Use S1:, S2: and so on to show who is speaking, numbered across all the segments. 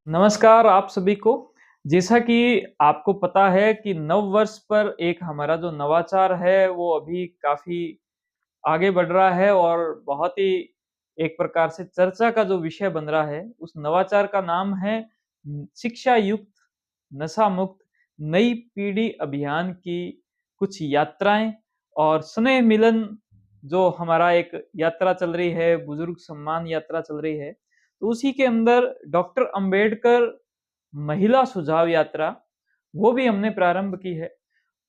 S1: नमस्कार आप सभी को। जैसा कि आपको पता है कि नव वर्ष पर एक हमारा जो नवाचार है वो अभी काफ़ी आगे बढ़ रहा है और बहुत ही एक प्रकार से चर्चा का जो विषय बन रहा है, उस नवाचार का नाम है शिक्षा युक्त, नशा मुक्त, नई पीढ़ी अभियान की कुछ यात्राएँ और स्नेह मिलन जो हमारा एक यात्रा चल रही है, बुजुर्ग सम्मान यात्रा चल रही है। तो उसी के अंदर डॉक्टर अंबेडकर महिला सुझाव यात्रा, वो भी हमने प्रारंभ की है।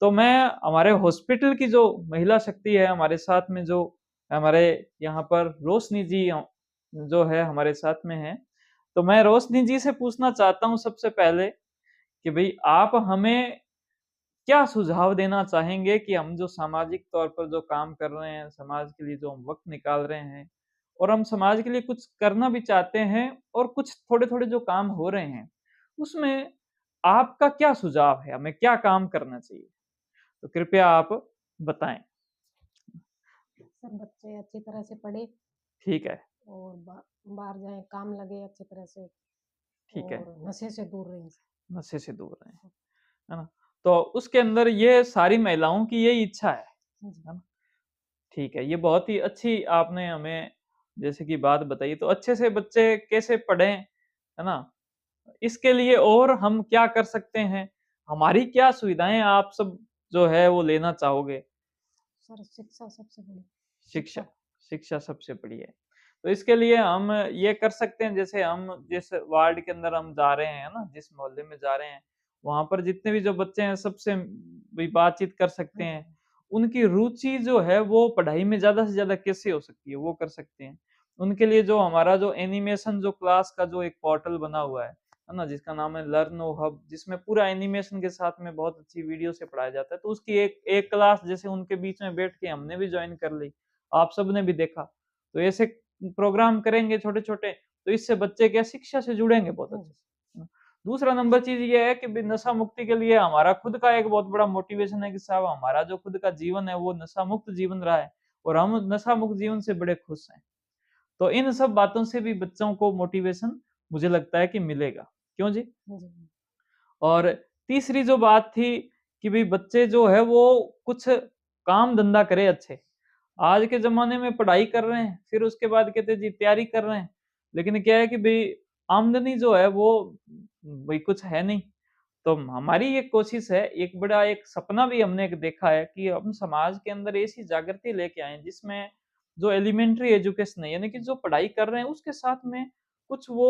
S1: तो मैं हमारे हॉस्पिटल की जो महिला शक्ति है, हमारे साथ में जो हमारे यहाँ पर रोशनी जी जो है हमारे साथ में हैं। तो मैं रोशनी जी से पूछना चाहता हूँ सबसे पहले कि भई आप हमें क्या सुझाव देना चाहेंगे कि हम जो सामाजिक तौर पर जो काम कर रहे हैं, समाज के लिए जो हम वक़्त निकाल रहे हैं और हम समाज के लिए कुछ करना भी चाहते हैं और कुछ थोड़े-थोड़े जो काम हो रहे हैं, उसमें आपका क्या सुझाव है? हमें क्या काम करना चाहिए? तो कृपया आप बताएँ।
S2: सब बच्चे अच्छी तरह से पढ़े
S1: ठीक है,
S2: और बाहर जाएँ, काम लगे अच्छी तरह से
S1: ठीक है।
S2: और नशे से दूर रहें।
S1: नशे से दूर रहें, है ना? तो उसके अंदर ये सारी महिलाओं की यही इच्छा
S2: जी, जी।
S1: है ना? ठीक है, ये बहुत ही अच्छी आपने हमें जैसे कि बात बताई, तो अच्छे से बच्चे कैसे पढ़ें, है ना? इसके लिए और हम क्या कर सकते हैं? हमारी क्या सुविधाएँ आप सब जो है वो लेना चाहोगे?
S2: सर शिक्षा सबसे बड़ी
S1: शिक्षा,
S2: शिक्षा।
S1: शिक्षा सबसे बड़ी है। तो इसके लिए हम ये कर सकते हैं जैसे हम जिस वार्ड के अंदर हम जा रहे हैं ना, जिस मोहल्ले में जा रहे हैं, वहाँ पर जितने भी जो बच्चे हैं सबसे भी बातचीत कर सकते
S2: हाँ जी,
S1: हैं। उनकी रुचि जो है वो पढ़ाई में ज़्यादा से ज़्यादा कैसे हो सकती है, वो कर सकते हैं। उनके लिए जो हमारा जो एनिमेशन जो क्लास का जो एक पोर्टल बना हुआ है ना? जिसका नाम है लर्नो हब जिसमें पूरा एनिमेशन के साथ में बहुत अच्छी वीडियो से पढ़ाया जाता है। तो उसकी एक एक क्लास जैसे उनके बीच में बैठ के हमने भी जॉइन कर ली। आप सबने भी देखा। तो ऐसे प्रोग्राम करेंगे छोटे-छोटे, तो इससे बच्चे क्या शिक्षा से जुड़ेंगे बहुत
S2: हाँ
S1: अच्छे
S2: जी।
S1: से। दूसरा नंबर चीज़ ये है कि नशा मुक्ति के लिए हमारा खुद का एक बहुत बड़ा मोटिवेशन है कि साहब हमारा जो खुद का जीवन है वो नशा मुक्त जीवन रहा है और हम नशा मुक्त जीवन से बड़े खुश हैं। तो इन सब बातों से भी बच्चों को मोटिवेशन मुझे लगता है कि मिलेगा। क्यों जी?
S2: हाँ जी,
S1: और तीसरी जो बात थी कि भई बच्चे जो है वो कुछ काम-धंधा करें अच्छे। आज के ज़माने में पढ़ाई कर रहे हैं, फिर उसके बाद कहते हैं जी तैयारी कर रहे हैं। लेकिन क्या है कि भई आमदनी जो है वो भई कुछ है नहीं। तो हमारी एक कोशिश है, एक बड़ा एक सपना भी हमने एक देखा है कि हम समाज के अंदर ऐसी जागृति लेके आएँ जिसमें जो एलिमेंट्री एजुकेशन है यानी कि जो पढ़ाई कर रहे हैं उसके साथ में कुछ वो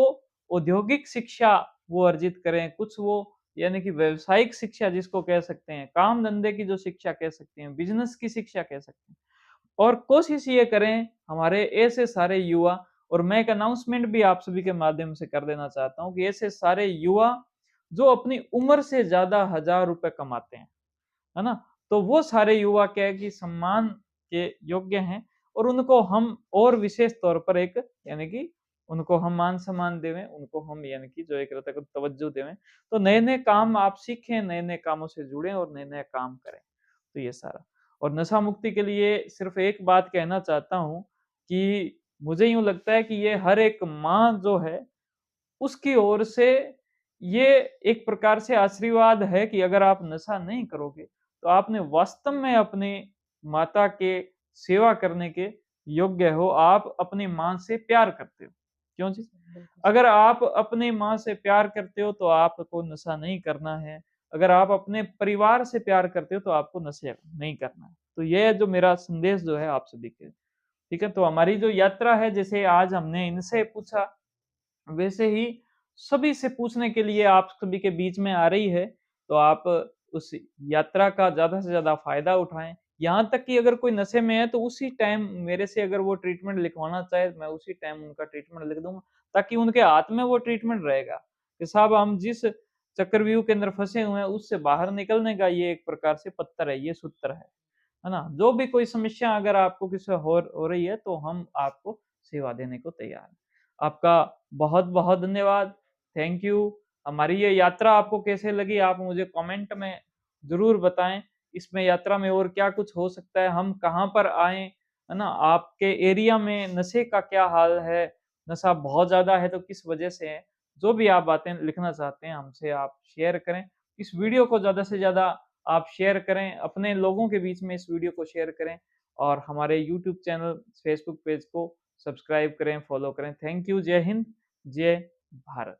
S1: औद्योगिक शिक्षा वो अर्जित करें, कुछ वो यानी कि व्यावसायिक शिक्षा जिसको कह सकते हैं, काम-धंधे की जो शिक्षा कह सकते हैं, बिज़नेस की शिक्षा कह सकते हैं। और कोशिश ये करें हमारे ऐसे सारे युवा और मैं एक अनाउंसमेंट भी आप सभी के माध्यम से कर देना चाहता हूँ कि ऐसे सारे युवा जो अपनी उम्र से ज़्यादा हज़ार रुपए कमाते हैं, है ना? तो वो सारे युवा क्या है कि सम्मान के योग्य हैं और उनको हम और विशेष तौर पर एक यानी कि उनको हम मान-सम्मान देवें, उनको हम यानी कि जो एक रहता है तवज्जो देवें। तो नए-नए काम आप सीखें, नए-नए कामों से जुड़ें और नए-नए काम करें। तो ये सारा। और नशा मुक्ति के लिए सिर्फ़ एक बात कहना चाहता हूँ कि मुझे यूँ लगता है कि ये हर एक माँ जो है, उसकी ओर से ये एक प्रकार से आशीर्वाद है कि अगर आप नशा नहीं करोगे, तो आपने वास्तव में अपनी माता के सेवा करने के योग्य हो। आप अपनी माँ से प्यार करते हो। क्यों जी?
S2: बिल्कुल सही।
S1: अगर आप अपनी माँ से प्यार करते हो, तो आपको नशा नहीं करना है। अगर आप अपने परिवार से प्यार करते हो, तो आपको नशा नहीं करना है। तो ये जो मेरा संदेश जो है आप सभी के ठीक है? तो हमारी जो यात्रा है, जैसे आज हमने इनसे पूछा वैसे ही सभी से पूछने के लिए आप सभी के बीच में आ रही है, तो आप उस यात्रा का ज़्यादा से ज़्यादा फ़ायदा उठाएँ। यहाँ तक कि अगर कोई नशे में है तो उसी टाइम मेरे से अगर वो ट्रीटमेंट लिखवाना चाहे, मैं उसी टाइम उनका ट्रीटमेंट लिख दूँगा, ताकि उनके हाथ में वो ट्रीटमेंट रहेगा, कि साहब हम जिस चक्रव्यूह के अंदर फँसे हुए हैं, उससे बाहर निकलने का ये एक प्रकार से पत्थर है, ये सूत्र है ना? जो भी कोई समस्या अगर आपको किसी हो रही है, तो हम आपको सेवा देने को तैयार हैं। आपका बहुत-बहुत धन्यवाद। Thank you. हमारी ये यात्रा आपको कैसे लगी आप मुझे कमेंट में ज़रूर बताएँ। इसमें यात्रा में और क्या कुछ हो सकता है, हम कहाँ पर आएँ, है ना? आपके एरिया में नशे का क्या हाल है? नशा बहुत ज़्यादा है तो किस वजह से है? जो भी आप बातें लिखना चाहते हैं हमसे आप शेयर करें। इस वीडियो को ज़्यादा से ज़्यादा आप शेयर करें, अपने लोगों के बीच में इस वीडियो को शेयर करें और हमारे यूट्यूब चैनल, फेसबुक पेज को सब्सक्राइब करें, फॉलो करें। Thank you. जय हिंद, जय भारत।